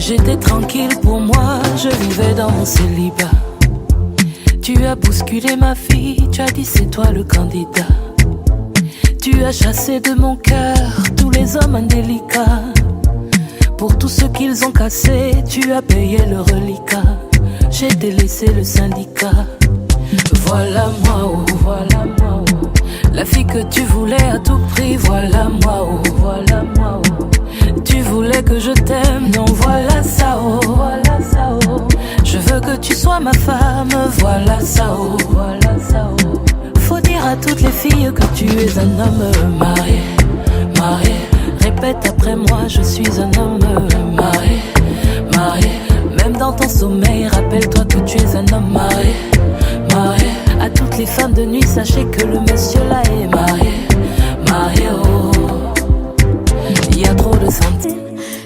J'étais tranquille pour moi, je vivais dans mon célibat. Tu as bousculé ma fille, tu as dit c'est toi le candidat. Tu as chassé de mon cœur tous les hommes indélicats. Pour tout ce qu'ils ont cassé, tu as payé le reliquat. J'ai délaissé le syndicat. Voilà moi, oh, voilà moi, oh. La fille que tu voulais à tout prix, voilà moi, oh, voilà moi, oh. Tu voulais que je t'aime, non, voilà ça, oh, voilà ça, oh. Je veux que tu sois ma femme, voilà ça, oh, voilà ça, oh. Faut dire à toutes les filles que tu es un homme marié, marié. Répète après moi, je suis un homme marié, marié. Même dans ton sommeil, rappelle-toi que tu es un homme marié, marié. À toutes les femmes de nuit, sachez que le monsieur là est marié, marié, oh. Il y a trop de sentiments.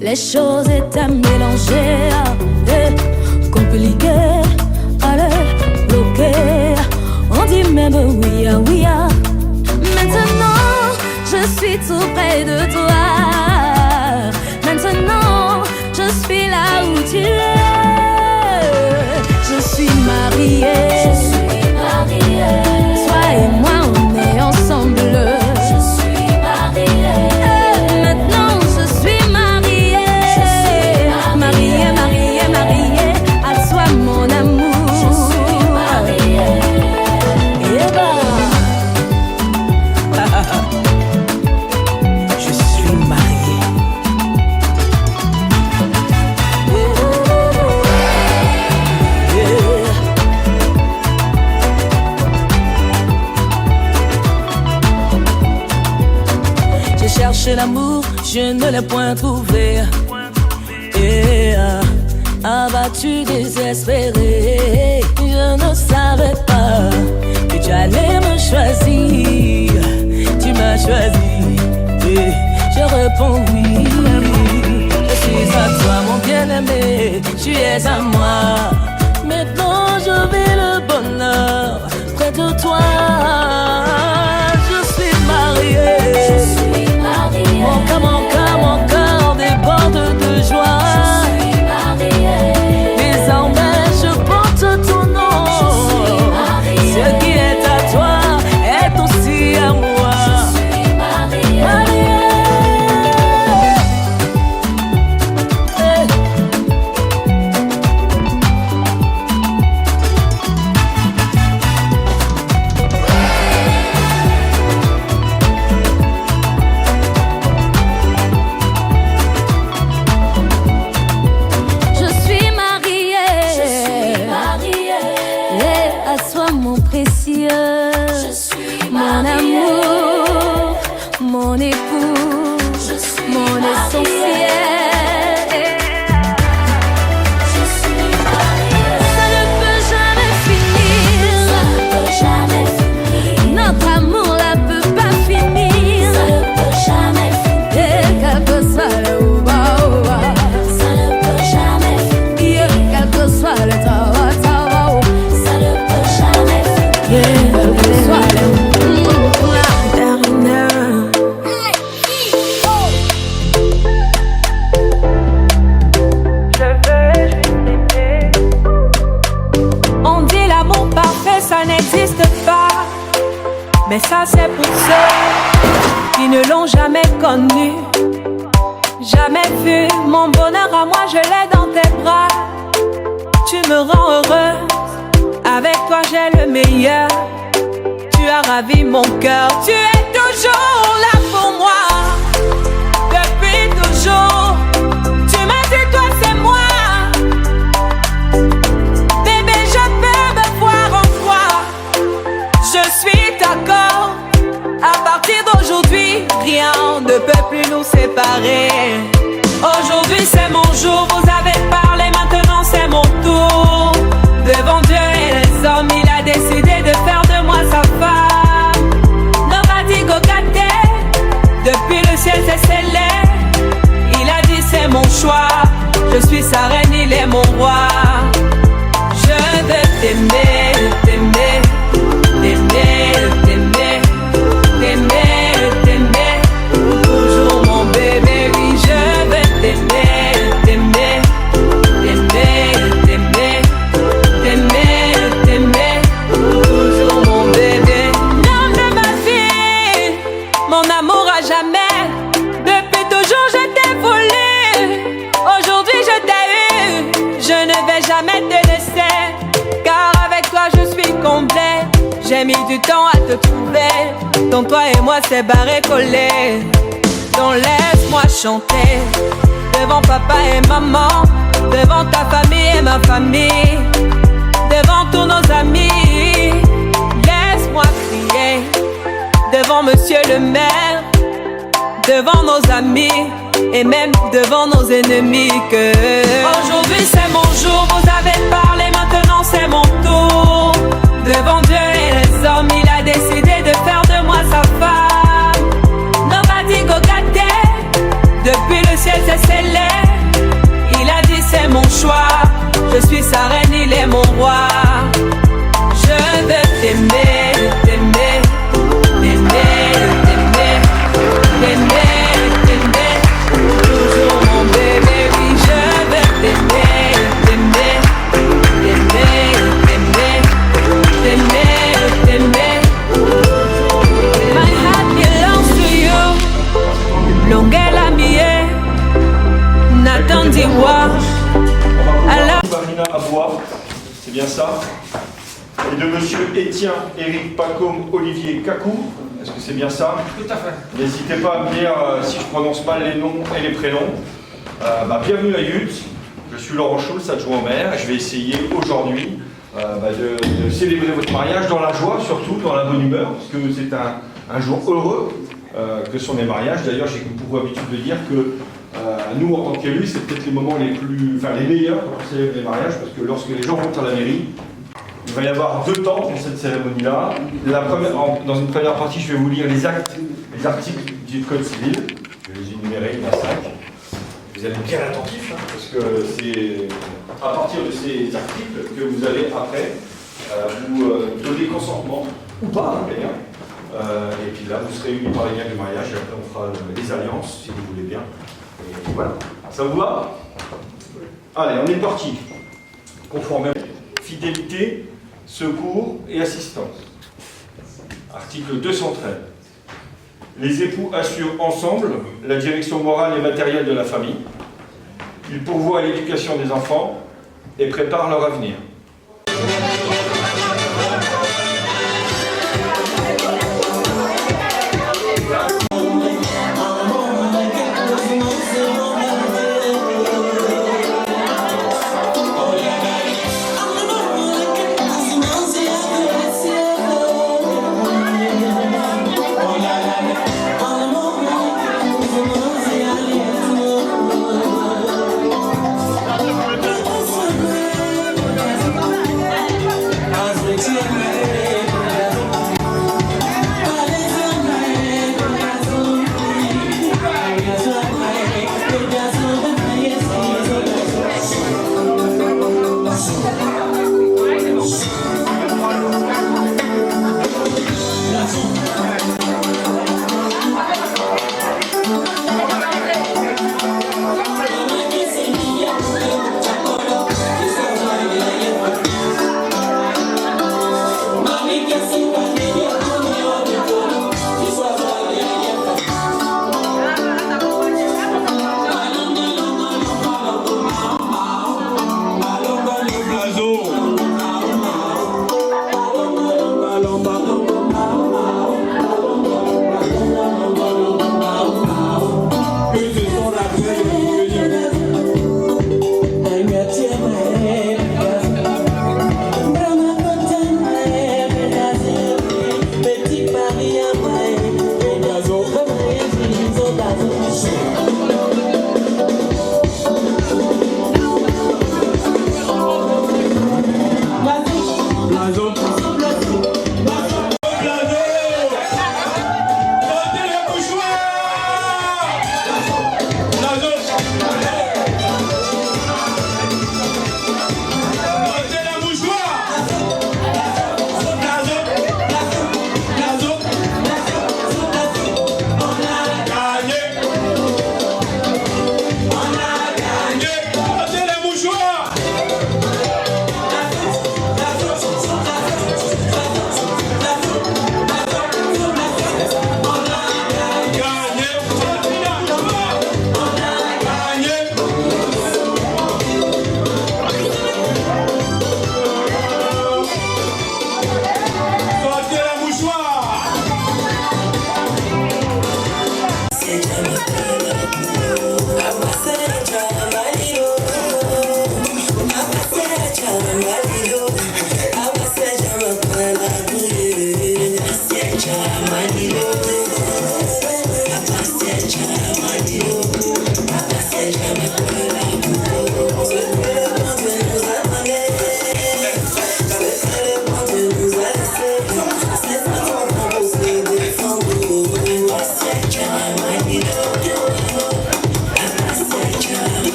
Les choses étaient mélangées, compliquées, allez, bloquées. On dit même oui, oui. Maintenant, je suis tout près de toi. Maintenant, je suis là où tu es. Je suis mariée. Je suis mariée. Toi et moi, on est ensemble. Je suis mariée. Maintenant, je suis mariée. Mariée, mariée, mariée. À toi, mon amour. Je suis mariée. Et Je suis mariée. J'ai cherché l'amour, je ne l'ai point trouvé. Abattu, désespéré, je ne savais pas que tu allais me choisir. Tu m'as choisi, et je réponds oui. Je suis à toi, mon bien-aimé, tu es à moi. Maintenant je vis le bonheur près de toi. Je suis mariée. Je suis mariée. Mon cœur déborde de joie. Je suis mariée. Désormais je porte ton nom. Je suis mariée. Ce qui est à toi est aussi à moi. Je suis mariée. Mariée. je suis mariée. Je suis mariée. Et à toi, mon précieux. Je suis mon amour, mon époux, je suis mon essentiel. Je suis mariée. Ça ne peut jamais finir. Ça ne peut jamais finir. Notre amour là peut pas finir. Ça ne peut jamais finir. Et quel que soit le ouba, ça ne peut jamais finir. Quel que soit le tawa, ça ne peut jamais finir. Quel que soit le On dit l'amour parfait, ça n'existe pas. Mais ça c'est pour ceux qui ne l'ont jamais connu. Jamais vu mon bonheur à moi, je l'ai dans tes bras. Tu me rends heureuse, avec toi j'ai le meilleur. Tu as ravi mon cœur, tu es toujours là pour moi. Depuis toujours, tu m'as dit toi c'est moi. Bébé, je peux me voir en toi. Je suis d'accord. À partir d'aujourd'hui, rien ne peut plus nous séparer. Aujourd'hui c'est mon jour, vous avez parlé, maintenant c'est mon tour. Devant Dieu et les hommes, il a décidé de faire de moi sa femme. Nobody go get there. Depuis le ciel c'est scellé. Il a dit c'est mon choix. Je suis sa reine, il est mon roi. Je veux t'aimer, t'aimer, t'aimer, t'aimer, t'aimer, t'aimer. Toujours mon bébé, oui, je veux t'aimer, t'aimer, jamais te laisser, car avec toi je suis complet. J'ai mis du temps à te trouver, donc toi et moi c'est barré collé. Donc laisse-moi chanter devant papa et maman, devant ta famille et ma famille, devant tous nos amis. Laisse-moi crier devant monsieur le maire, devant nos amis et même devant nos ennemis que aujourd'hui c'est mon jour, vous avez parlé, maintenant c'est mon tour. Devant Dieu et les hommes, il a décidé de faire de moi sa femme. Nobody go get there. Depuis le ciel c'est scellé. Il a dit c'est mon choix. Je suis sa reine, il est mon roi. Je veux t'aimer, t'aimer, t'aimer, t'aimer, t'aimer, t'aimer. Toujours mon bébé, oui, je veux t'aimer, t'aimer, t'aimer, t'aimer, t'aimer, t'aimer. My heart belongs to you. Longela mie, Nathan Diwa. Marina Abois, c'est bien ça. Et de monsieur Étienne Éric Pacôme Olivier Cacou, est-ce que c'est bien ça? Tout à fait. N'hésitez pas à me dire si je prononce mal les noms et les prénoms. Bienvenue à Yut, je suis Laurent Schulz, adjoint au maire, et je vais essayer aujourd'hui de célébrer votre mariage dans la joie, surtout dans la bonne humeur, parce que c'est un jour heureux que sont les mariages. D'ailleurs, j'ai pour habitude de dire que nous, en tant qu'élus, c'est peut-être les moments les meilleurs quand on célèbre les mariages, parce que lorsque les gens vont à la mairie, il va y avoir 2 temps pour cette cérémonie-là. Dans une première partie, je vais vous lire les articles du Code civil. Je vais les énumérer, il y en a 5. Vous allez être bien attentifs, parce que c'est à partir de ces articles que vous allez après vous donner consentement, ou pas, d'ailleurs. Et puis là, vous serez unis par les liens du mariage, et après on fera les alliances, si vous voulez bien. Et voilà. Ça vous va? Allez, on est parti. Conformément. Fidélité, secours et assistance. Article 213. Les époux assurent ensemble la direction morale et matérielle de la famille. Ils pourvoient à l'éducation des enfants et préparent leur avenir.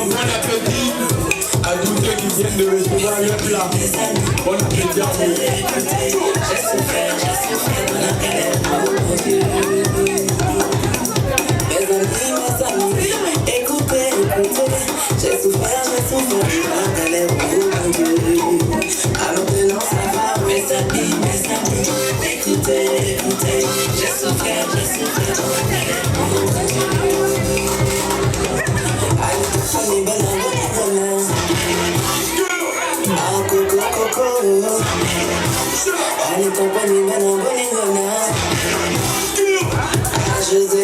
bon appétit à tous ceux qui viennent de recevoir le plat. Bon appétit à vous. Écoutez, j'ai souffert, la galère pour mon Dieu. Alors maintenant ça va, mes amis, écoutez, j'ai souffert, la galère pour mon Dieu. Allez, famille, bonne. Ah, coco. Allez, compagnie, bonne. Ah, José.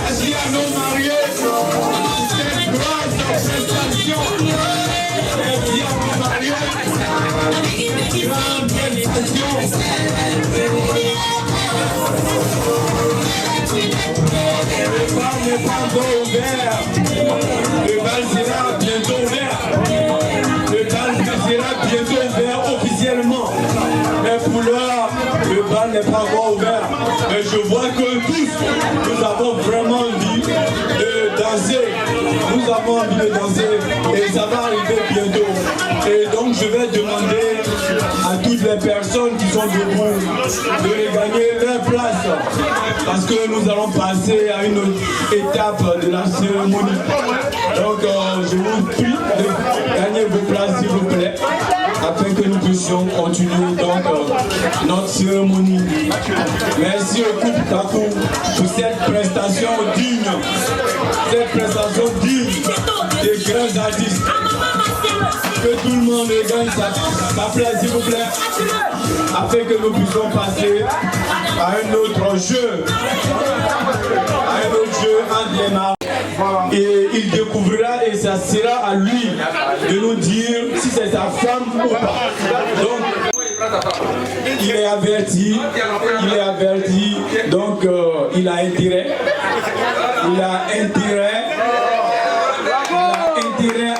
Merci à nos mariés pour cette grande prestation. Merci à nos mariés pour cette grande prestation. Le bal n'est pas encore ouvert. Le bal sera bientôt ouvert. Le bal sera bientôt ouvert officiellement. Mais pour l'heure, le bal n'est pas encore ouvert. Mais je vois que tous, nous avons vraiment envie de danser. Nous avons envie de danser et ça va arriver bientôt. Et donc je vais demander à toutes les personnes qui sont debout de regagner leur place. Parce que nous allons passer à une autre étape de la cérémonie. Donc je vous prie de gagner vos places s'il vous plaît, afin que nous puissions continuer donc notre cérémonie. Merci au couple Kakou pour cette prestation digne des grands artistes. Que tout le monde gagne sa place s'il vous plaît, afin que nous puissions passer à un autre jeu, entre les mains. Et il découvrira et ça sera à lui de nous dire si c'est sa femme ou pas. Donc, il est averti, donc il a intérêt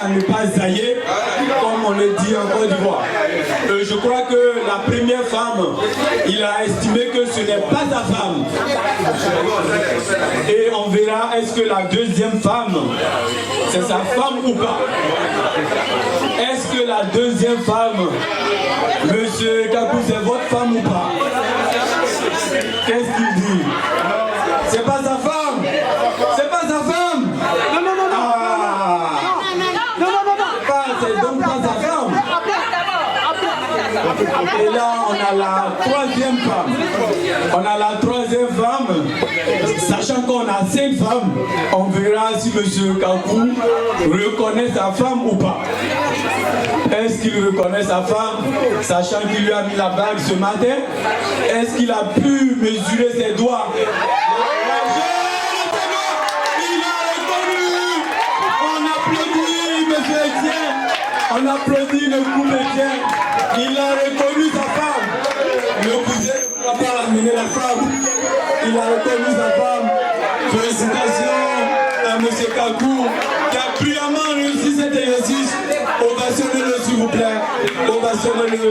à ne pas zailler, comme on le dit en Côte d'Ivoire. Je crois que la première femme, il a estimé que ce n'est pas sa femme. Et on verra est-ce que la deuxième femme, c'est sa femme ou pas. Est-ce que la deuxième femme, monsieur Kakou, c'est votre femme ou pas? Qu'est-ce qu'il dit? C'est pas sa femme. C'est pas sa femme. Non. C'est donc pas sa femme. Et là, on a la troisième femme. Sachant qu'on a 5 femmes, on verra si M. Kakou reconnaît sa femme ou pas. Est-ce qu'il reconnaît sa femme, sachant qu'il lui a mis la bague ce matin? Est-ce qu'il a pu mesurer ses doigts? On applaudit le couple Etienne. Il a reconnu sa femme. Le cousin ne va pas amener la femme. Il a reconnu sa femme. Félicitations à M. Kakou qui a brillamment réussi cet exercice. Ovationnez-le s'il vous plaît. Ovationnez-le.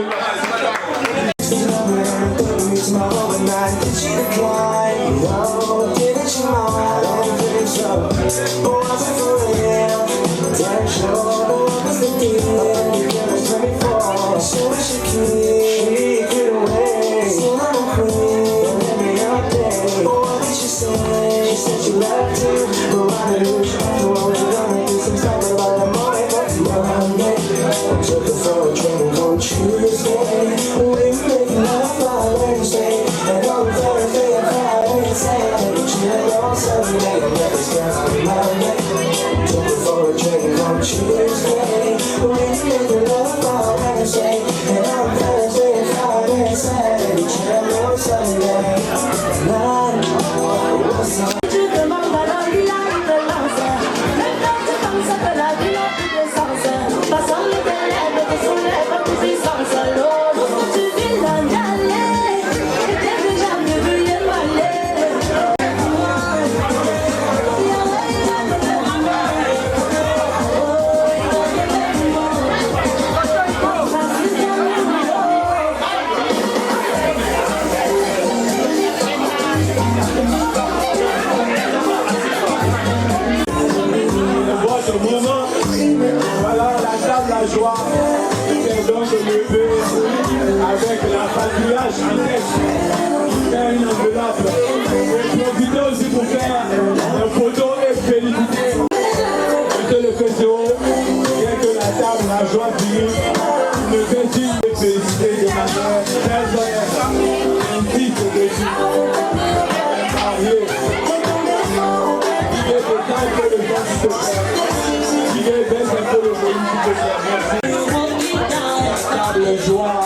Avec la patrouillage en tête, faire une enveloppe. Et profitez aussi pour faire une photo et féliciter. Monsieur le PCO, bien que la table la joie finisse, me fait-il de féliciter de manière personnelle, ainsi que de Dieu. Marié, il est de temps que le temps se fait. Il est bien que le politique se fait. Merci. Table joie.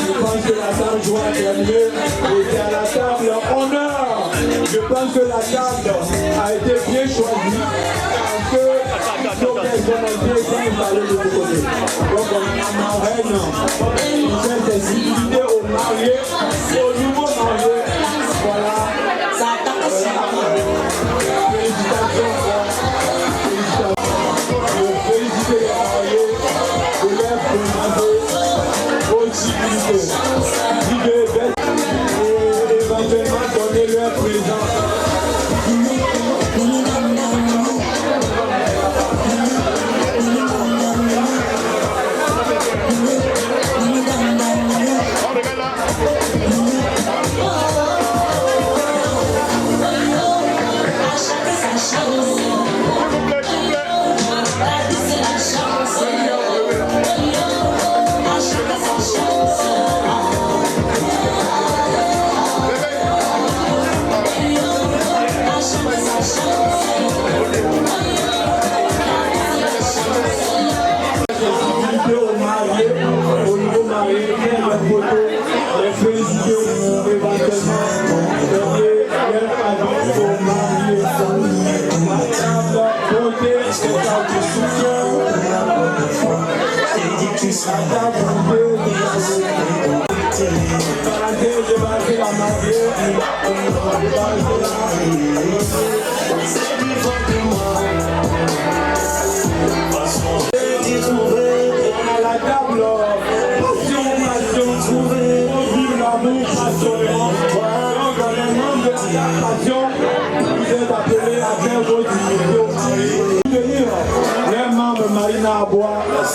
Je pense que la table joie est mieux. Et c'est à la table que la table a été bien choisie parce que nos personnalités sont installées de l'autre côté. Donc on a ma reine qui fait ses civilités aux mariés, aux nouveaux mariés. Voilà. Félicitations. Féliciter les mariés de leur présenter aux civilités. Et éventuellement donner leur présent.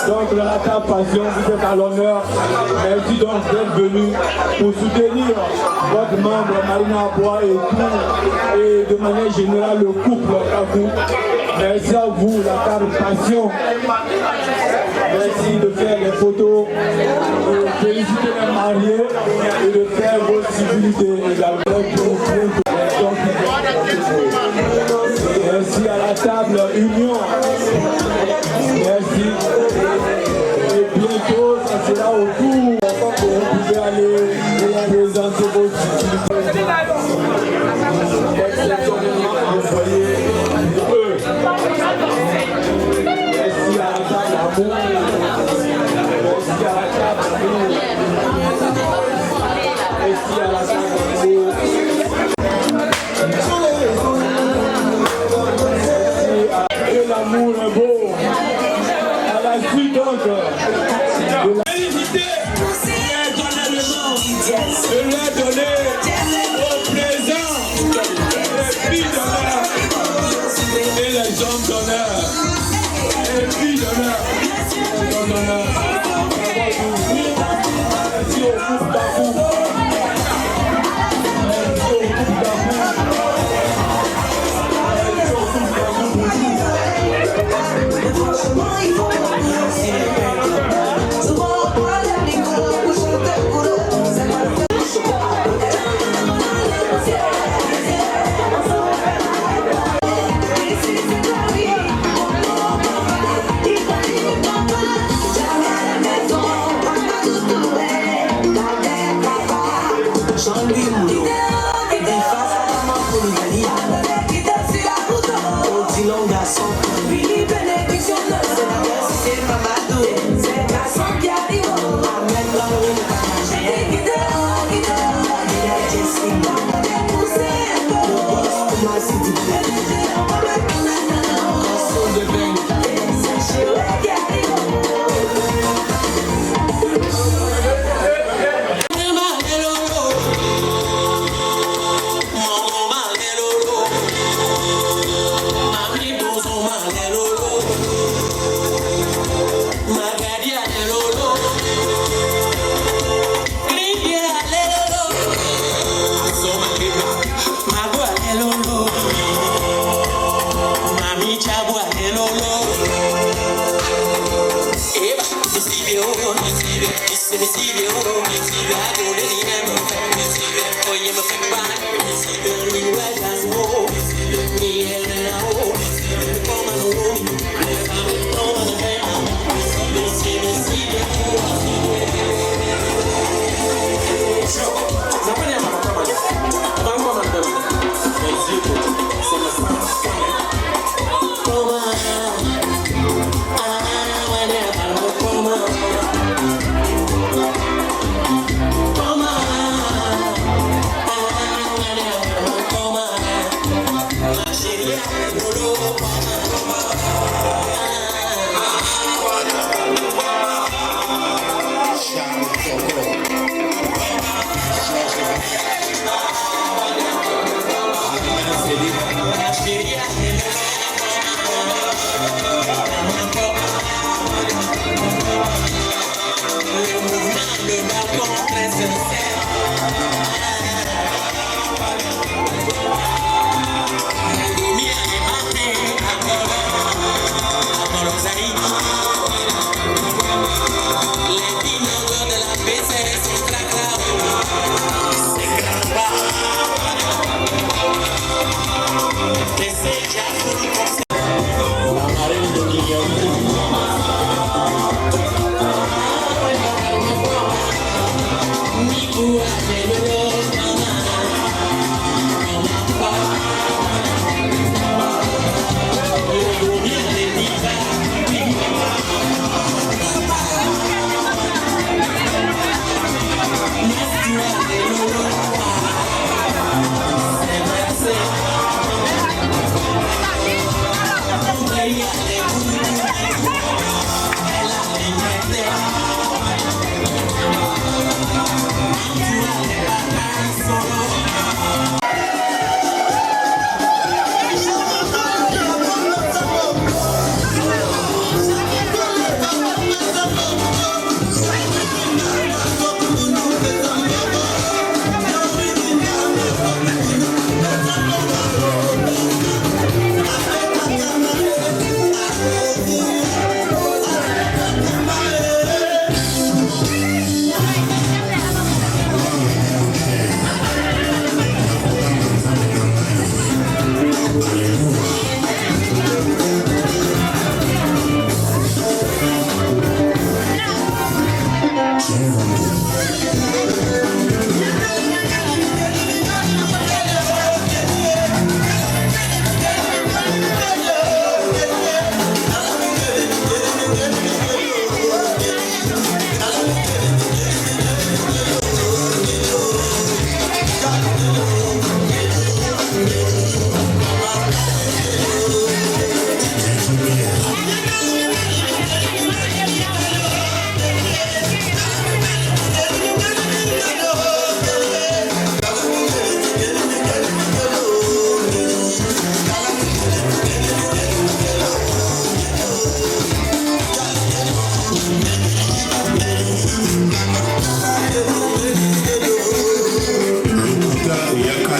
Donc la table Passion, vous êtes à l'honneur. Merci donc d'être venu pour soutenir votre membre Marina Abois et tout, et de manière générale le couple Kakou. Merci à vous, la table Passion. Merci de faire les photos, de féliciter les mariés et de faire vos civilités également. Merci à la table Union. Merci. Et bientôt, ça sera au tour. Vous pouvez aller présenter vos civilités. Merci à la table Amour. Merci à la table Amour. Merci à la table Amour. Et l'amour est beau. À la suite donc de la félicité, de leur donner au présent les filles d'honneur et les hommes d'honneur. Les filles d'honneur et les hommes d'honneur. Merci au couple Kakou. Merci au couple Kakou. Merci.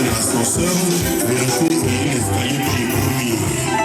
l'ascenseur, vérifier l'escalier qui est premier.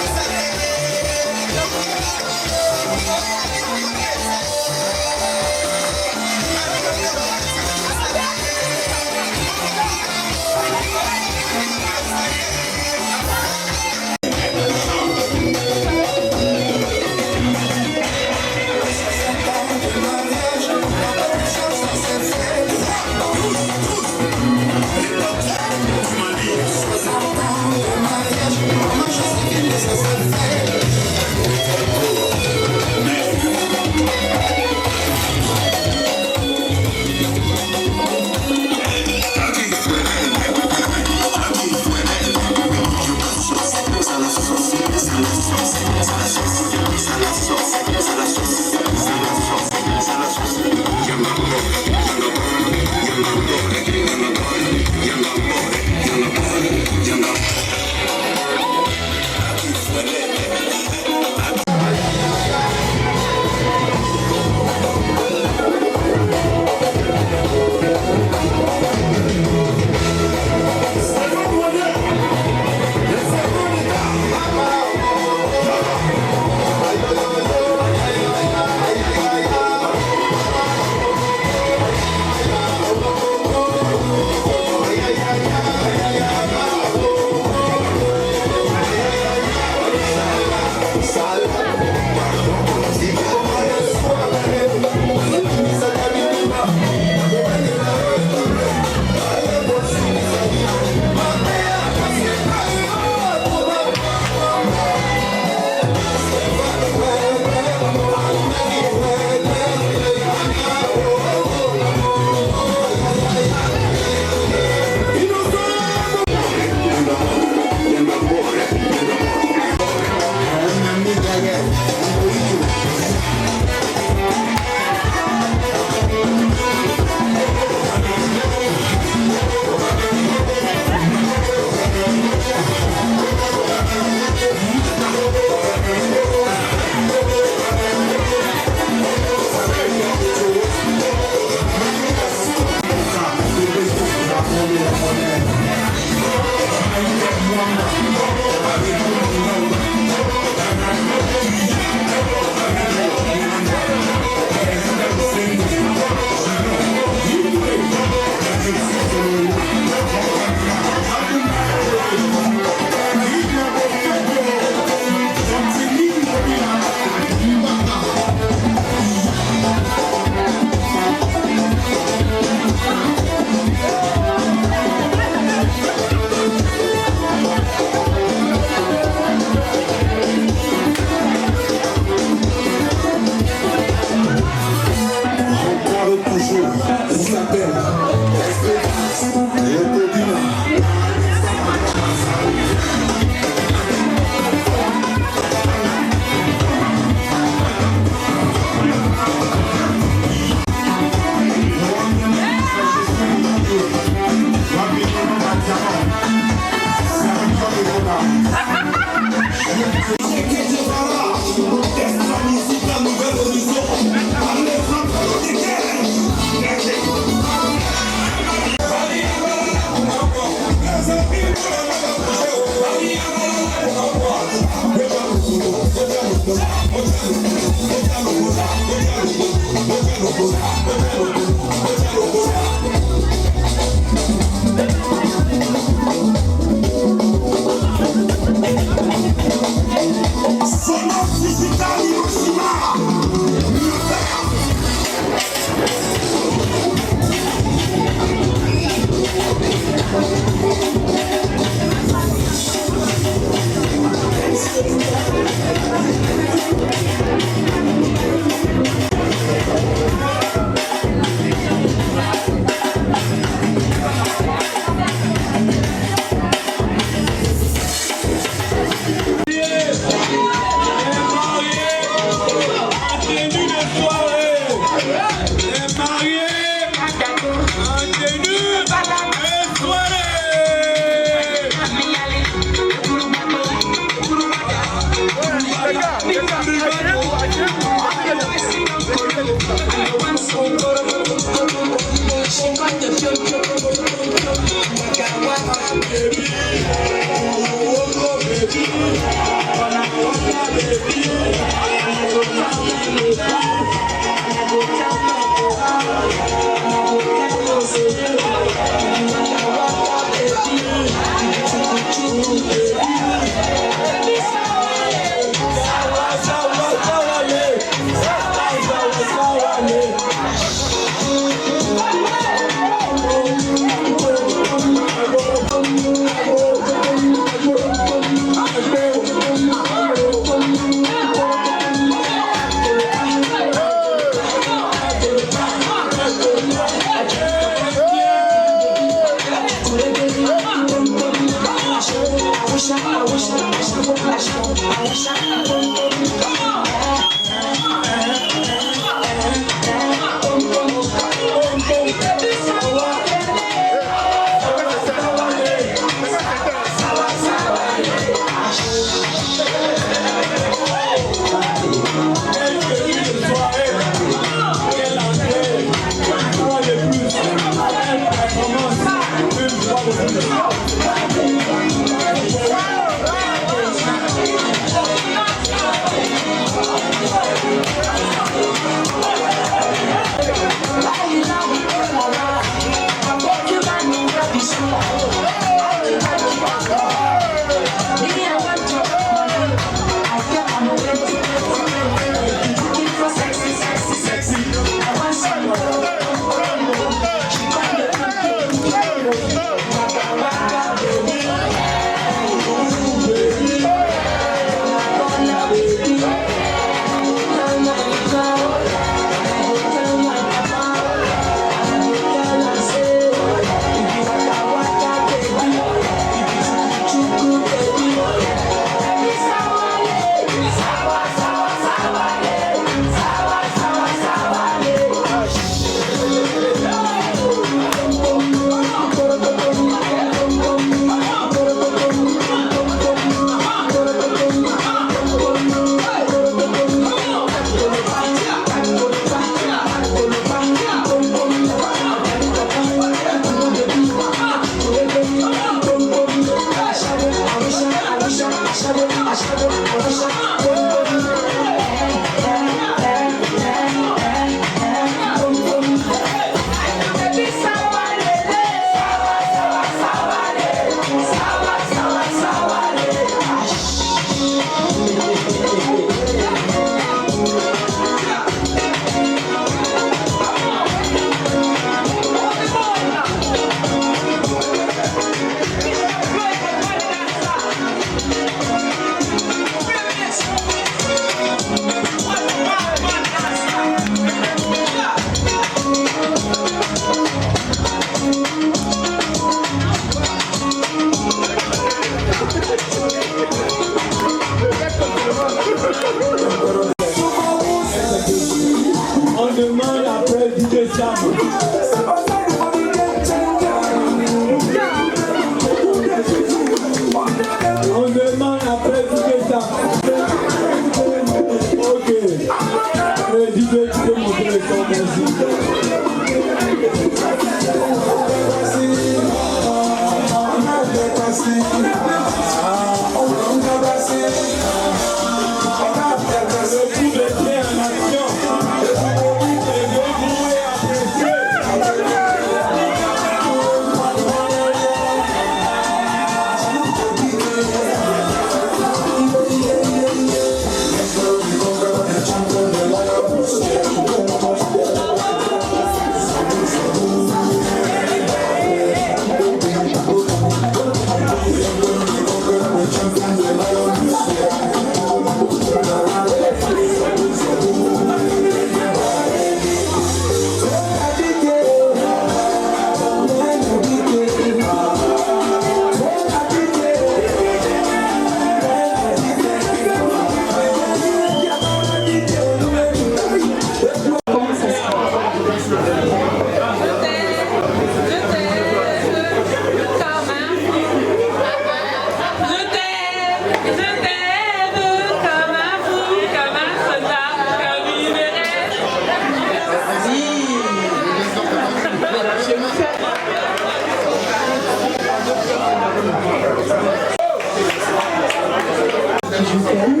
je t'aime,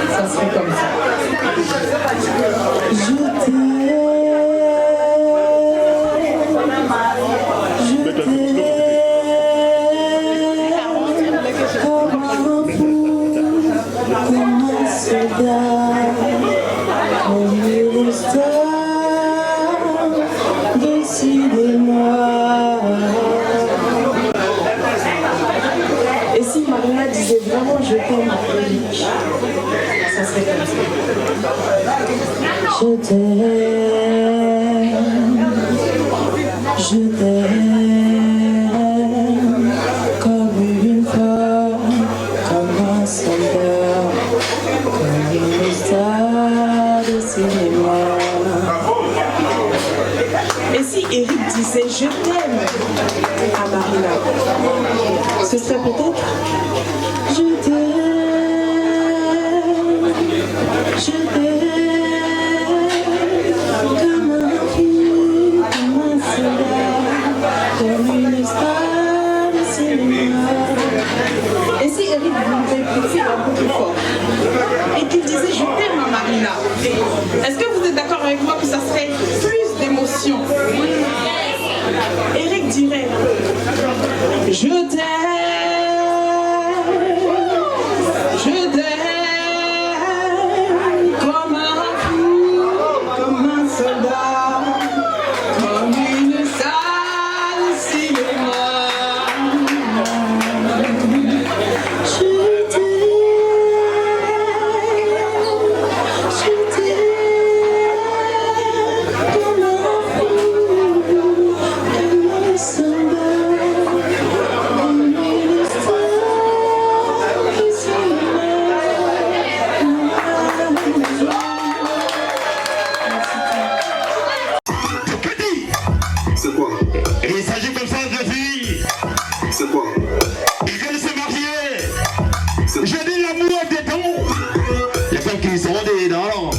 ça serait comme ça. Je t'aime, je t'aime, comme un fou, comme un soldat, comme une star, décidez-moi. Et si Marina disait vraiment je t'aime, ça serait comme ça. Je t'aime comme une femme, comme un soldat, comme une star de cinéma. Et si Eric disait je t'aime à Marina, ce serait peut-être je t'aime, comme un fille, comme un soldat, comme une star de cinéma. Et si Eric voulait pousser un peu plus fort et qu'il disait je t'aime à Marina, est-ce que vous êtes d'accord avec moi que ça serait plus d'émotion? Eric dirait je t'aime comme un fou, comme un soldat, comme une salle de cinéma. Je t'aime comme un fou, comme un soldat, comme une star de cinéma. C'est quoi? Il s'agit comme ça de filles. C'est quoi? Ils viennent se marier. Je dis l'amour des dons. Les femmes qui sont dedans.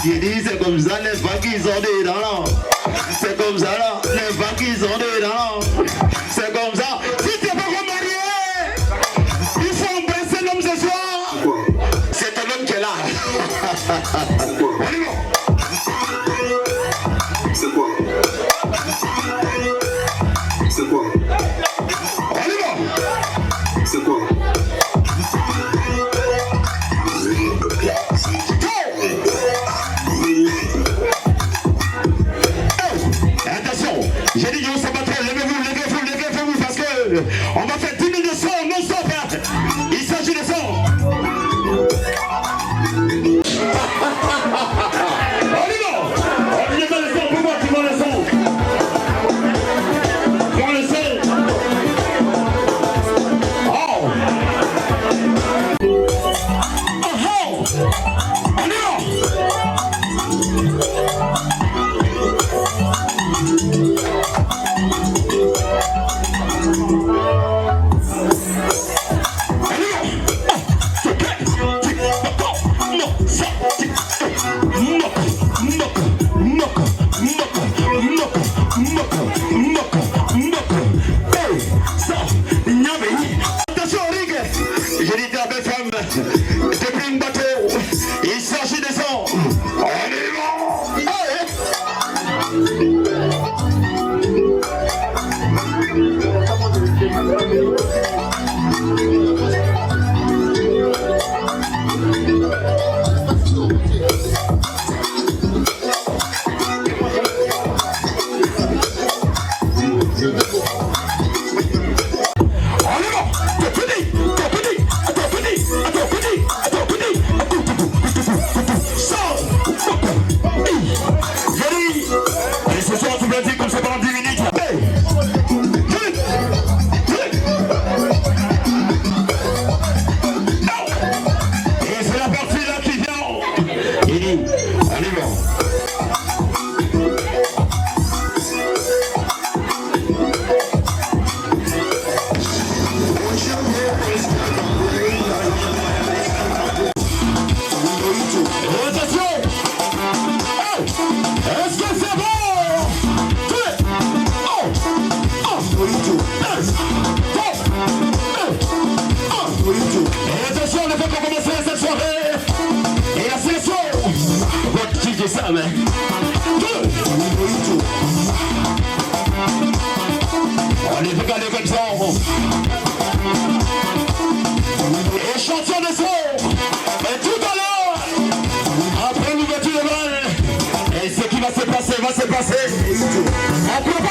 J'ai dit c'est comme ça, les femmes qui sont dedans. C'est comme ça là, les femmes qui sont dedans. C'est comme ça. Si tu n'es pas remarié, il faut embrasser l'homme ce soir. C'est quoi? C'est ton homme qui est là. C'est quoi? On y va. C'est quoi? C'est quoi? On y va. C'est quoi? Attention, j'ai dit on s'abattra, levez-vous parce que on va faire 10 minutes de son non-stop. Il s'agit de son. On y va. On y va le son, pour moi tu vois le son. Prends le son. Oh. Oh oh. On y va. Attention Rick, j'ai dit à belle femme, depuis une bateau, il s'agit de son. On y va. Et ce soir, tu me l'as dit comme ça pendant 10 minutes. Hey. Et c'est la partie là qui vient. Il dit, allez bon. Attention. Est-ce que c'est bon? Et attention, les qu'on commence cette soirée. Et la sélection. On va kiffer ça, mais. Allez, regardez comme ça. Et chanson de son. Et tout à l'heure, après l'ouverture de balle, et ce qui va se passer, va se passer. On peut pas.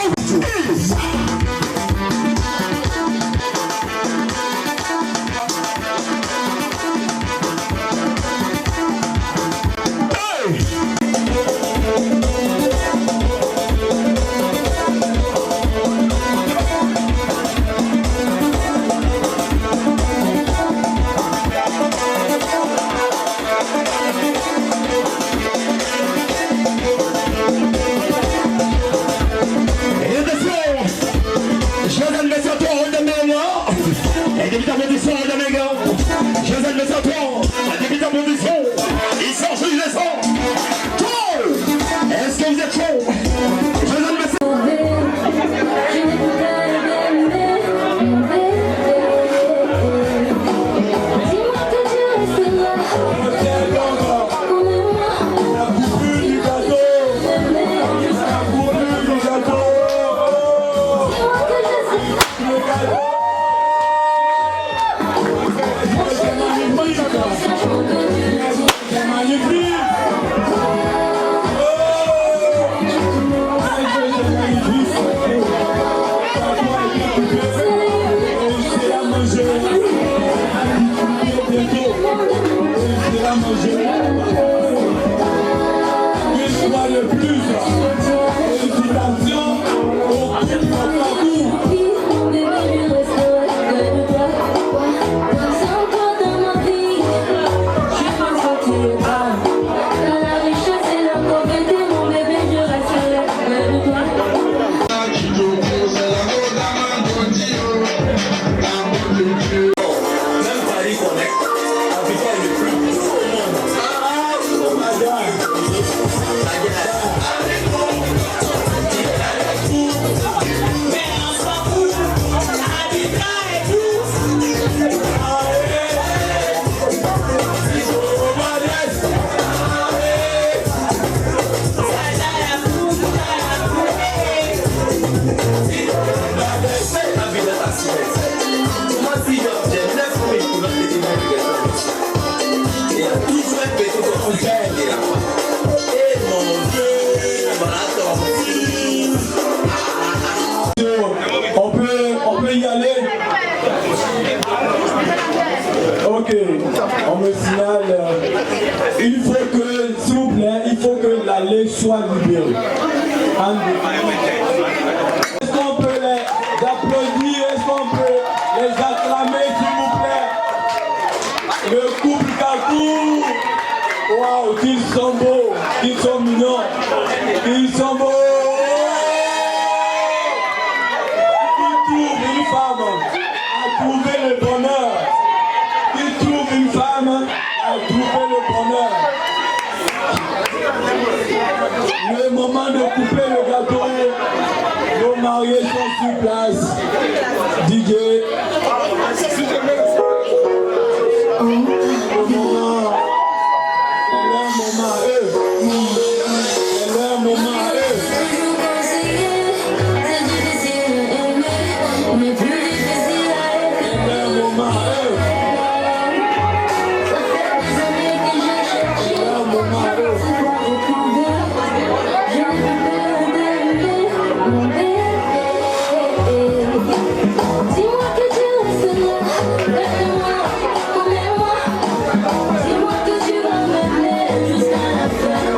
On peut y aller. Ok, on me signale. Il faut que, s'il vous plaît, il faut que l'allée soit libérée. Est-ce qu'on peut les applaudir? Est-ce qu'on peut les acclamer, s'il vous plaît? Le couple Kakou. Waouh, qu'ils sont beaux, qu'ils sont mignons, qu'ils sont beaux. Trouver le bonheur. Il trouve une femme à trouver le bonheur. Le moment de couper le gâteau, nos mariés sont sur place. DJ. Dis-moi que tu vas m'aimer jusqu'à la fin.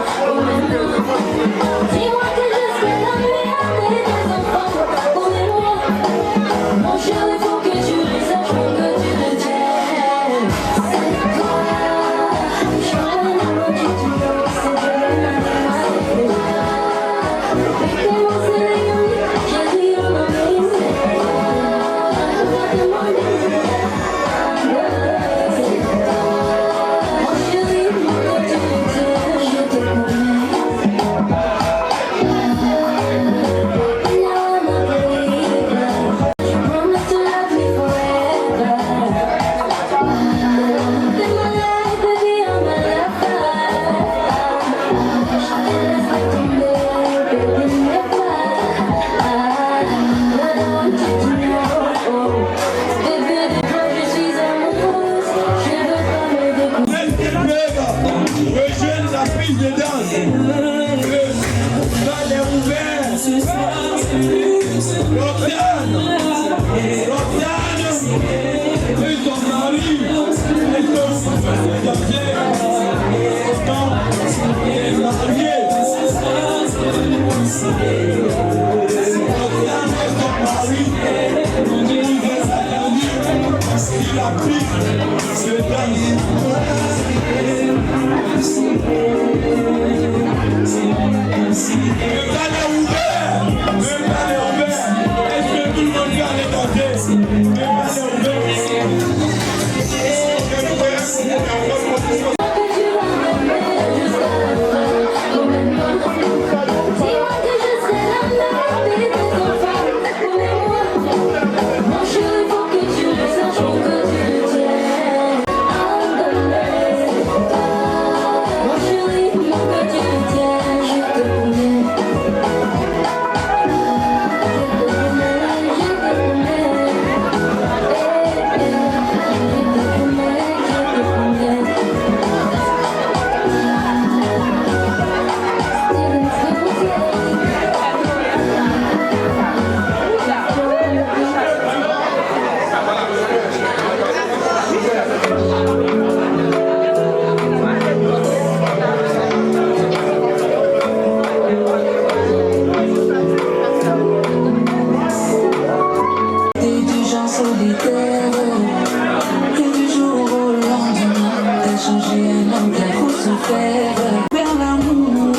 faire vers l'amour.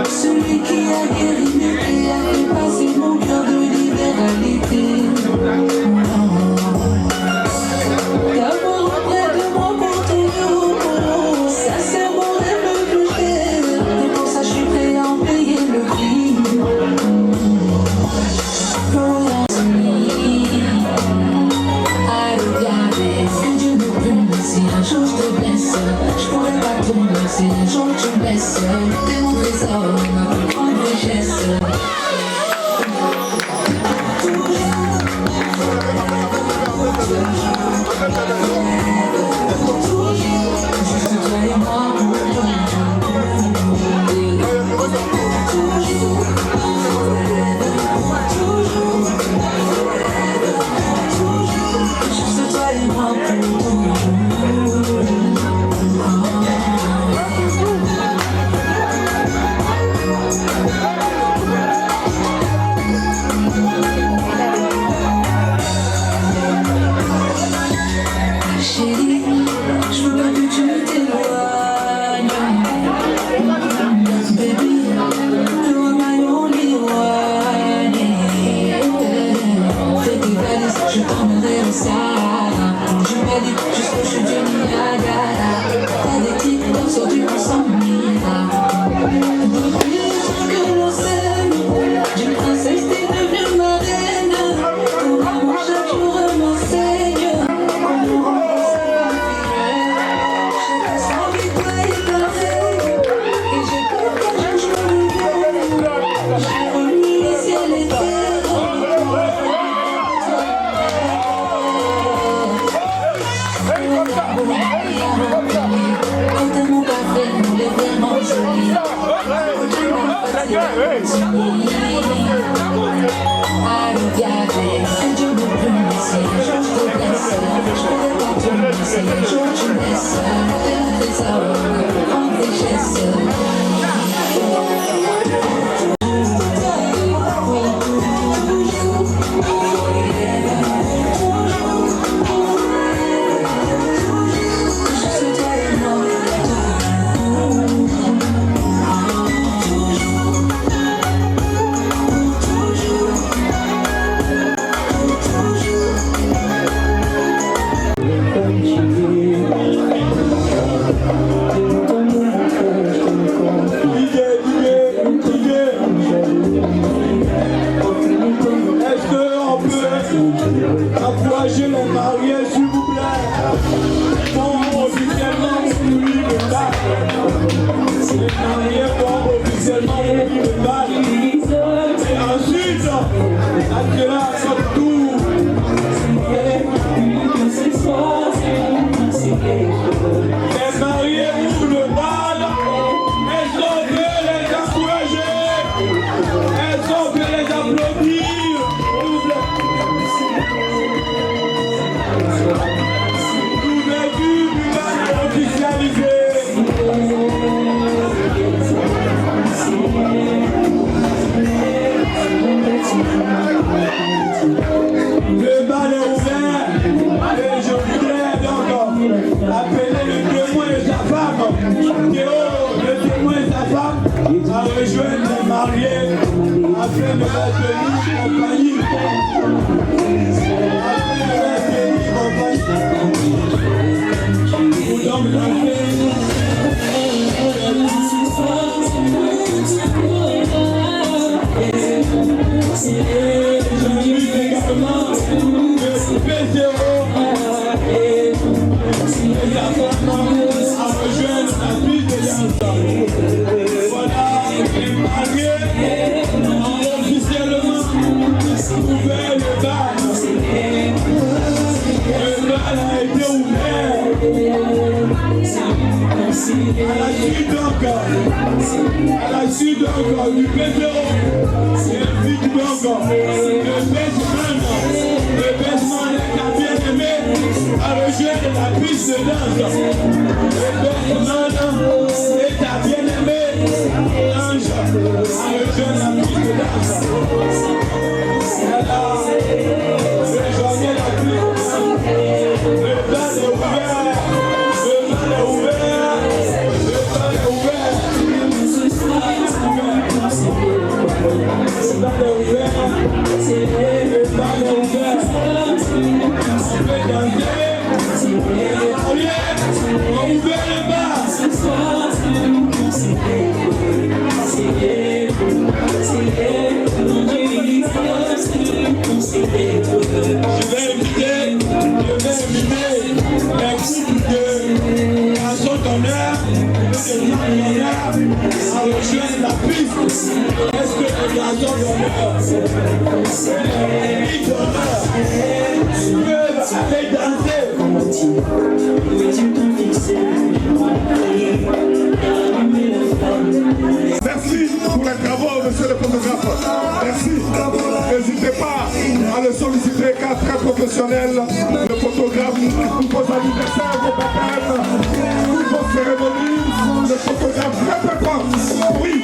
Celui qui a guéri mes plaies, a fait passer mon cœur de libéralité. D'avoir auprès de moi pour toujours, ça c'est mon rêve le plus cher. Et pour ça je suis prêt à en payer le prix. Dieu me prune, si un jour je te blesse, je pourrais pas tomber, si un jour tu me laisses. T'es mon trésor, ma plus grande richesse. Juste toi et moi pour juste toi et moi chérie, je veux pas que tu t'éloignes. Baby, you're my only one. Fais tes valises, je t'emmènerai au Sahara. Je valide jusqu'au chute du Niagara. T'as des titres dans sur du sang miracle. Depuis le temps que l'on s'aime, d'une princesse t'es devenue ma reine. Ton amour chaque jour m'enseigne. Encouragez les mariés, s'il vous plaît. Bon, officiellement, on lui le bal. Les mariés vont officiellement ouvrir le bal. Et ensuite, à cela, comme tout. Les mariés ouvrent le bal. Elles ont veut les encourager. Elles ont veut les applaudir. L'ouverture du bal officialisé. Le bal est ouvert et je voudrais donc appeler le témoin et sa femme, Théo, le témoin et sa femme, à rejoindre les mariés afin de leur tenir compagnie. Vous donc j'invite également le P0 et les enfants à rejoindre la piste de danse. Voilà, les mariés ont officiellement ouvert le bal. Le bal a été ouvert. À la suite donc du P0, j'invite donc le bassman est bien aimé à rejoindre la piste de danse. Le bassman est à bien aimé Ange à rejoindre la piste de danse. Voilà, rejoignez la piste. Le bal est ouvert. Le bal est ouvert. Le bal est ouvert. l'honneur à rejoindre la piste. Est-ce que les garçons d'honneur, les d'honneur, peuvent aller danser? Merci pour les travaux, monsieur le photographe. Merci. N'hésitez pas à le solliciter car très professionnel. Le photographe, pour vos anniversaires, vos baptêmes, toutes vos cérémonies, le photographe très très fort. Oui.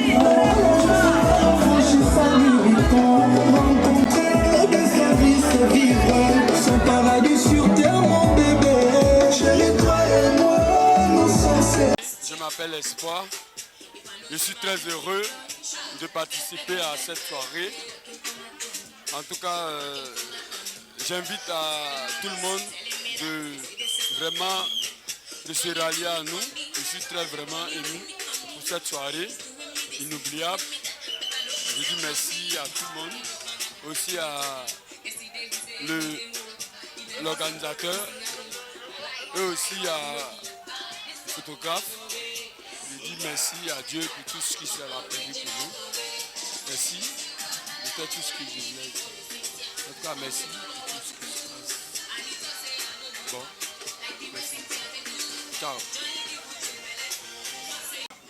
Son paradis sur terre, mon bébé. Chérie, toi et moi, nous sommes. Je m'appelle Espoir. Je suis très heureux de participer à cette soirée. En tout cas, j'invite à tout le monde de se rallier à nous. Je suis très vraiment ému pour cette soirée inoubliable. Je dis merci à tout le monde, aussi à l'organisateur et aussi à photographe. Je dis merci à Dieu pour tout ce qui sera prévu pour nous. Merci. C'était tout ce que je voulais dire. En tout cas, merci pour tout ce qui se passe. Bon, merci. Ciao.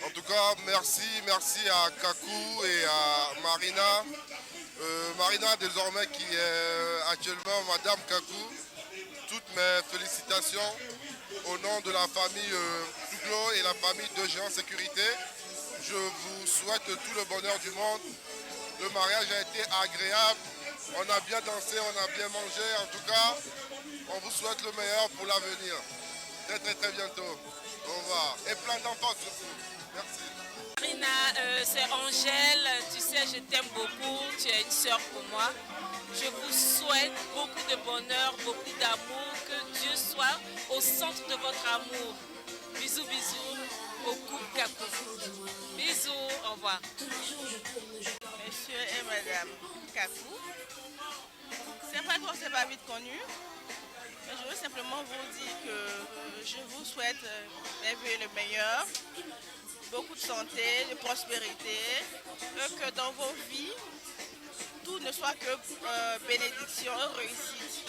En tout cas, merci à Kakou et à Marina. Marina désormais qui est actuellement Madame Kakou. Toutes mes félicitations au nom de la famille Douglo et la famille de Géant Sécurité. Je vous souhaite tout le bonheur du monde. Le mariage a été agréable. On a bien dansé, on a bien mangé. En tout cas, on vous souhaite le meilleur pour l'avenir. Très très très bientôt. Au revoir. Et plein d'enfants surtout. Merci. Marina, c'est Angèle, tu sais, je t'aime beaucoup, tu es une sœur pour moi. Je vous souhaite beaucoup de bonheur, beaucoup d'amour, que Dieu soit au centre de votre amour. Bisous, bisous, au couple Kakou. Bisous, au revoir. Monsieur et Madame Kakou, c'est vrai qu'on ne s'est pas vite connu, mais je veux simplement vous dire que je vous souhaite le meilleur. Beaucoup de santé, de prospérité, que dans vos vies, tout ne soit que bénédiction et réussite.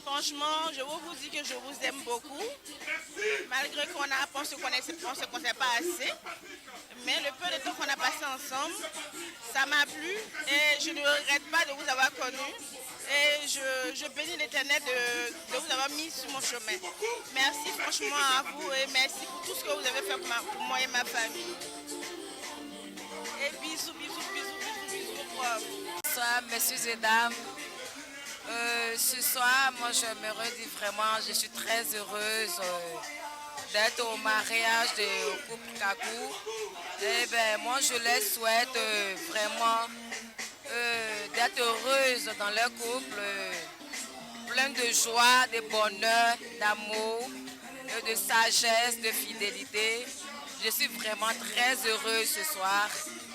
Franchement, je veux vous dire que je vous aime beaucoup, malgré qu'on ne se connaissait pas assez. Mais le peu de temps qu'on a passé ensemble, ça m'a plu et je ne regrette pas de vous avoir connu. Et je bénis l'Éternel de vous avoir mis sur mon chemin. Merci franchement à vous et merci pour tout ce que vous avez fait pour moi et ma famille. Et bisous, bisous, bisous, bisous, bisous. Bonsoir, messieurs et dames. Ce soir, moi je me redis vraiment, je suis très heureuse d'être au mariage du couple Kakou. Et ben moi je les souhaite vraiment d'être heureuses dans leur couple, plein de joie, de bonheur, d'amour, de sagesse, de fidélité. Je suis vraiment très heureuse ce soir.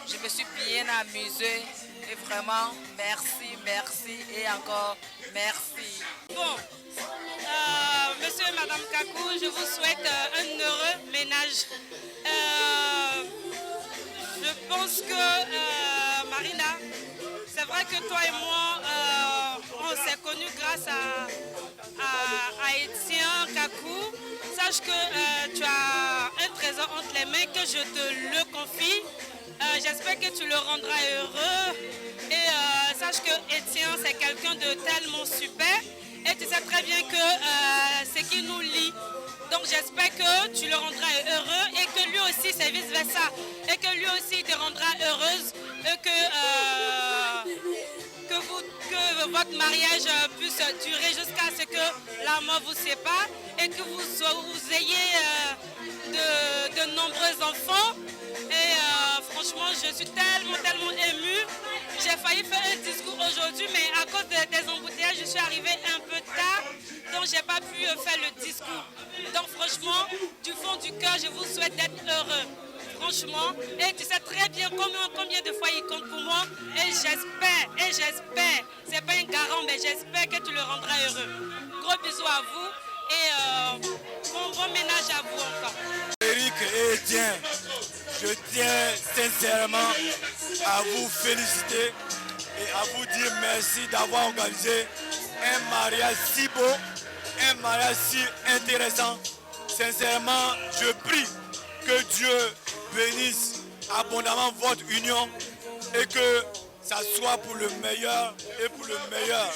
Je me suis bien amusée et vraiment merci, merci et encore merci. Bon, monsieur et madame Kakou, je vous souhaite un heureux ménage. Je pense que Marina, c'est vrai que toi et moi, on s'est connus grâce à Étienne Kakou. Sache que tu as un trésor entre les mains, que je te le confie. J'espère que tu le rendras heureux. Et sache que Étienne, c'est quelqu'un de tellement super. Et tu sais très bien que c'est qui nous lie. Donc j'espère que tu le rendras heureux et que lui aussi c'est vice versa. Et que lui aussi te rendra heureuse et que votre mariage puisse durer jusqu'à ce que la mort vous sépare et que vous ayez de nombreux enfants. Et franchement, je suis tellement émue. J'ai failli faire un discours aujourd'hui, mais à cause des embouteillages, je suis arrivée un peu tard. Donc, je n'ai pas pu faire le discours. Donc, franchement, du fond du cœur, je vous souhaite d'être heureux. Franchement, et tu sais très bien combien de fois il compte pour moi. Et j'espère, c'est pas un garant, mais j'espère que tu le rendras heureux. Gros bisous à vous et bon ménage à vous encore. Eric et Etienne, je tiens sincèrement à vous féliciter et à vous dire merci d'avoir organisé un mariage si beau, un mariage si intéressant. Sincèrement, je prie que Dieu bénisse abondamment votre union et que ça soit pour le meilleur et pour le meilleur.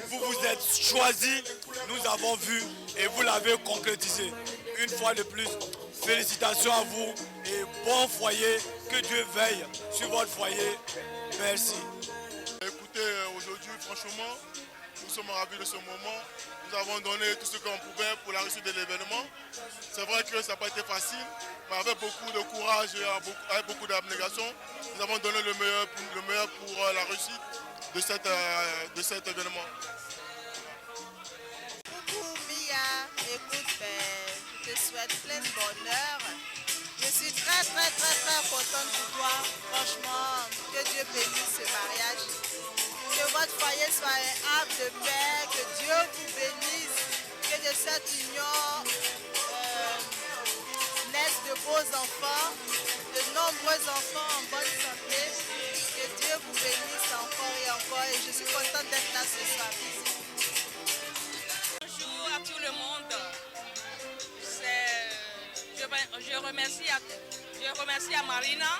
Vous vous êtes choisis, nous avons vu et vous l'avez concrétisé. Une fois de plus, félicitations à vous et bon foyer, que Dieu veille sur votre foyer. Merci. Écoutez, aujourd'hui, franchement, nous sommes ravis de ce moment. Nous avons donné tout ce qu'on pouvait pour la réussite de l'événement. C'est vrai que ça n'a pas été facile, mais avec beaucoup de courage et avec beaucoup d'abnégation, nous avons donné le meilleur pour la réussite de cet événement. Coucou Mia, écoute, je te souhaite plein de bonheur. Je suis très contente pour toi. Franchement, que Dieu bénisse ce mariage. Que votre foyer soit un havre de paix, que Dieu vous bénisse, que de cette union naissent de beaux enfants, de nombreux enfants en bonne santé. Que Dieu vous bénisse encore et encore. Et je suis contente d'être là ce soir. Bonjour à tout le monde. Je remercie à Marina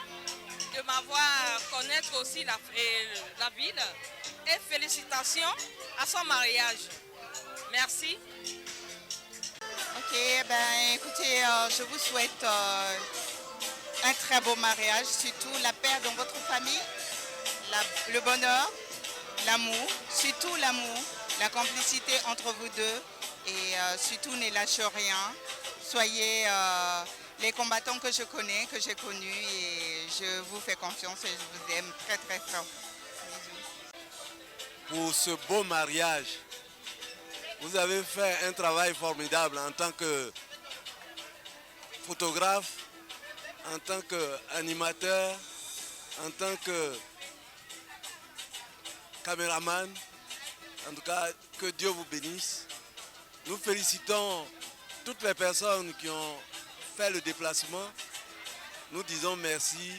de m'avoir connaître aussi la ville et félicitations à son mariage. Merci. Ok, écoutez, je vous souhaite un très beau mariage, surtout la paix dans votre famille, le bonheur, l'amour, surtout l'amour, la complicité entre vous deux et surtout ne lâchez rien. Soyez les combattants que je connais, que j'ai connus et je vous fais confiance et je vous aime très fort. Pour ce beau mariage, vous avez fait un travail formidable en tant que photographe, en tant qu'animateur, en tant que caméraman. En tout cas, que Dieu vous bénisse. Nous félicitons toutes les personnes qui ont fait le déplacement. Nous disons merci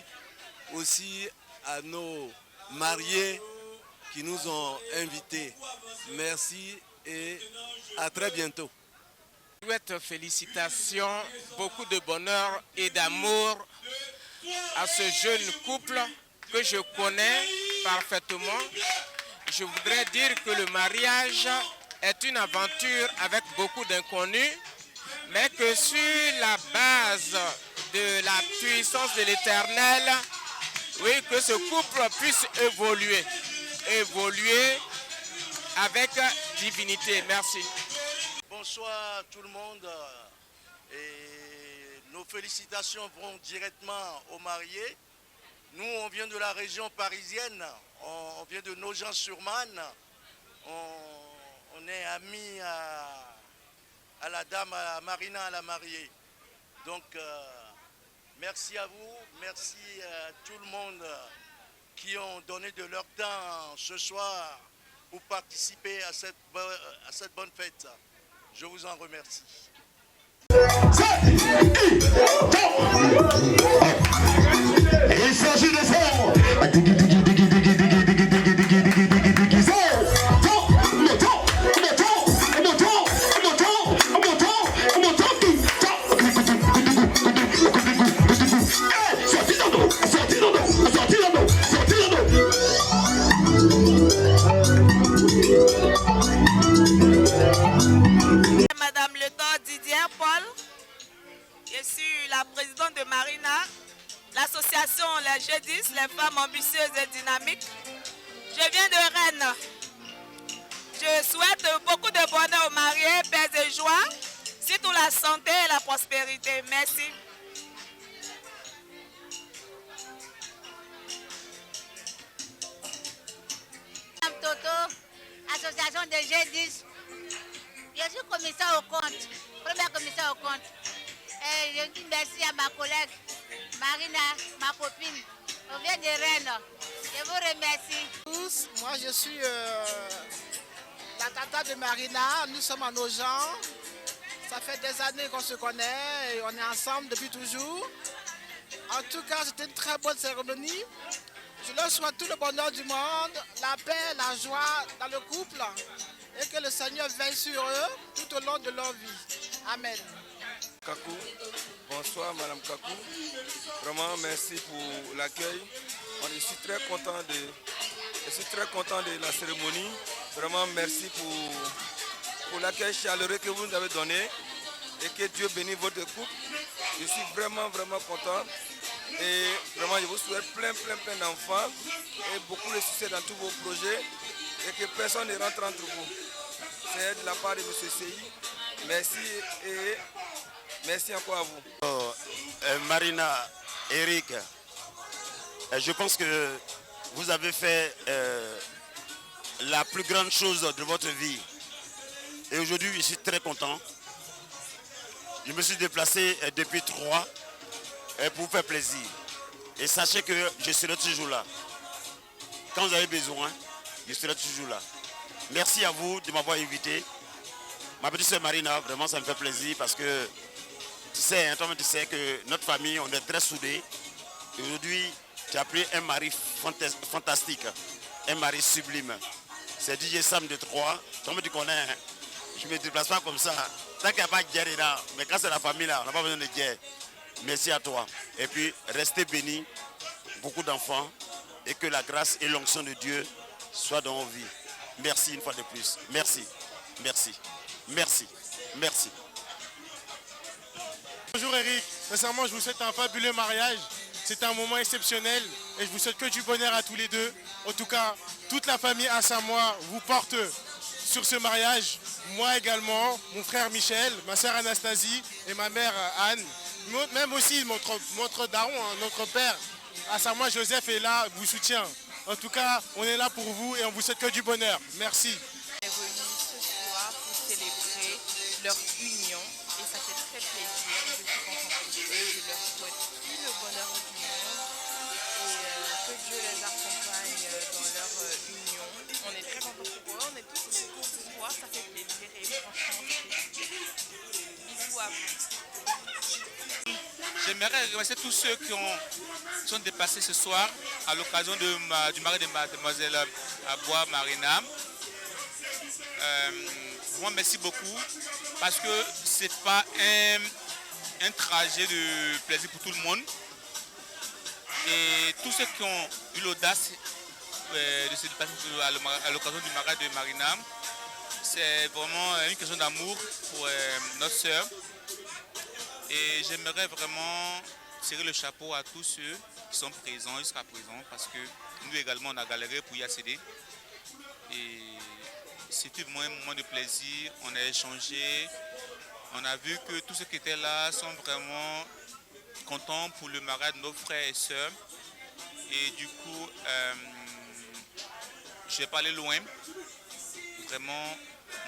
aussi à nos mariés qui nous ont invités. Merci et à très bientôt. Je souhaite félicitations, beaucoup de bonheur et d'amour à ce jeune couple que je connais parfaitement. Je voudrais dire que le mariage est une aventure avec beaucoup d'inconnus, mais que sur la base de la puissance de l'Éternel, oui, que ce couple puisse évoluer avec divinité. Merci. Bonsoir tout le monde. Et nos félicitations vont directement aux mariés. Nous, on vient de la région parisienne, on vient de Nogent-sur-Marne. On est amis à la dame, à Marina, à la mariée. Donc, merci à vous, merci à tout le monde qui ont donné de leur temps ce soir pour participer à cette bonne fête. Je vous en remercie. Il s'agit de ça. Madame Le Temps Didier Paul, je suis la présidente de Marina, l'association Les G10, les femmes ambitieuses et dynamiques. Je viens de Rennes. Je souhaite beaucoup de bonheur aux mariés, paix et joie, surtout la santé et la prospérité. Merci. Madame Toto, association des G10. Je suis commissaire au compte, première commissaire au compte. Et je dis merci à ma collègue Marina, ma copine. On vient de Rennes. Je vous remercie. Tous, moi je suis la tata de Marina. Nous sommes à Nogent. Ça fait des années qu'on se connaît et on est ensemble depuis toujours. En tout cas, c'était une très bonne cérémonie. Je leur souhaite tout le bonheur du monde, la paix, la joie dans le couple et que le Seigneur veille sur eux tout au long de leur vie. Amen. Kakou, bonsoir Madame Kakou. Vraiment merci pour l'accueil. Je suis très content de la cérémonie. Vraiment merci pour l'accueil chaleureux que vous nous avez donné et que Dieu bénisse votre couple. Je suis vraiment content et vraiment je vous souhaite plein d'enfants et beaucoup de succès dans tous vos projets et que personne ne rentre entre vous. C'est de la part de M. CI. Merci et merci encore à vous. Marina, Eric, je pense que vous avez fait la plus grande chose de votre vie. Et aujourd'hui, je suis très content. Je me suis déplacé depuis Troyes pour vous faire plaisir. Et sachez que je serai toujours là. Quand vous avez besoin, je serai toujours là. Merci à vous de m'avoir invité. Ma petite soeur Marina, vraiment ça me fait plaisir parce que tu sais, toi-même tu sais que notre famille, on est très soudés. Aujourd'hui, tu as pris un mari fantastique, un mari sublime. C'est DJ Sam de Troyes. Toi-même tu connais, hein? Je ne me déplace pas comme ça. Tant qu'il n'y a pas de guerre là, mais quand c'est la famille là, on n'a pas besoin de guerre. Merci à toi. Et puis, restez bénis, beaucoup d'enfants, et que la grâce et l'onction de Dieu soient dans vos vies. Merci une fois de plus. Merci. Merci. Merci. Merci. Bonjour Eric, sincèrement je vous souhaite un fabuleux mariage. C'est un moment exceptionnel et je vous souhaite que du bonheur à tous les deux. En tout cas, toute la famille Assamoah vous porte sur ce mariage. Moi également, mon frère Michel, ma soeur Anastasie et ma mère Anne. Même aussi notre daron, hein, notre père Assamoah Joseph est là, vous soutient. En tout cas, on est là pour vous et on vous souhaite que du bonheur. Merci. On est venus ce soir pour célébrer leur union et ça fait très plaisir. Je suis contente pour eux, je leur souhaite tout le bonheur du monde et que Dieu les accompagne dans leur union. On est très contents pour eux, on est tous ici pour ce soir, ça fait plaisir et franchement c'est plaisir. Bisous à vous. J'aimerais remercier tous ceux qui sont déplacés ce soir à l'occasion du mariage de mademoiselle Aboua Marina. Vraiment merci beaucoup parce que c'est pas un trajet de plaisir pour tout le monde. Et tous ceux qui ont eu l'audace de se déplacer à l'occasion du mariage de Marina, c'est vraiment une question d'amour pour notre sœur. Et j'aimerais vraiment tirer le chapeau à tous ceux qui sont présents jusqu'à présent parce que nous également on a galéré pour y accéder. Et c'était vraiment un moment de plaisir, on a échangé, on a vu que tous ceux qui étaient là sont vraiment contents pour le mariage de nos frères et sœurs. Et du coup, je vais pas aller loin. Vraiment,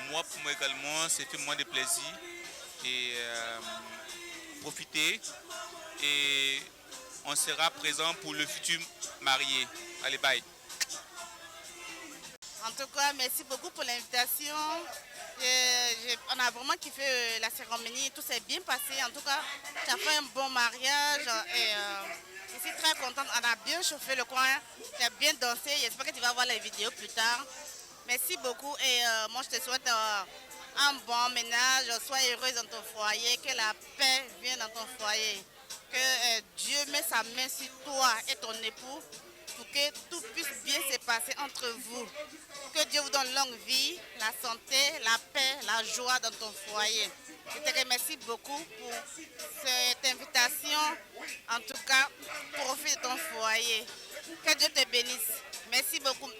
pour moi également, c'était un moment de plaisir. Et profiter et on sera présent pour le futur marié. Allez, bye. En tout cas, merci beaucoup pour l'invitation. On a vraiment kiffé la cérémonie, tout s'est bien passé. En tout cas, tu as fait un bon mariage et je suis très contente. On a bien chauffé le coin, tu as bien dansé. J'espère que tu vas voir les vidéos plus tard. Merci beaucoup et moi je te souhaite un bon ménage, sois heureuse dans ton foyer, que la paix vienne dans ton foyer, que Dieu met sa main sur toi et ton époux pour que tout puisse bien se passer entre vous. Que Dieu vous donne longue vie, la santé, la paix, la joie dans ton foyer. Je te remercie beaucoup pour cette invitation. En tout cas, profite de ton foyer. Que Dieu te bénisse. Merci beaucoup.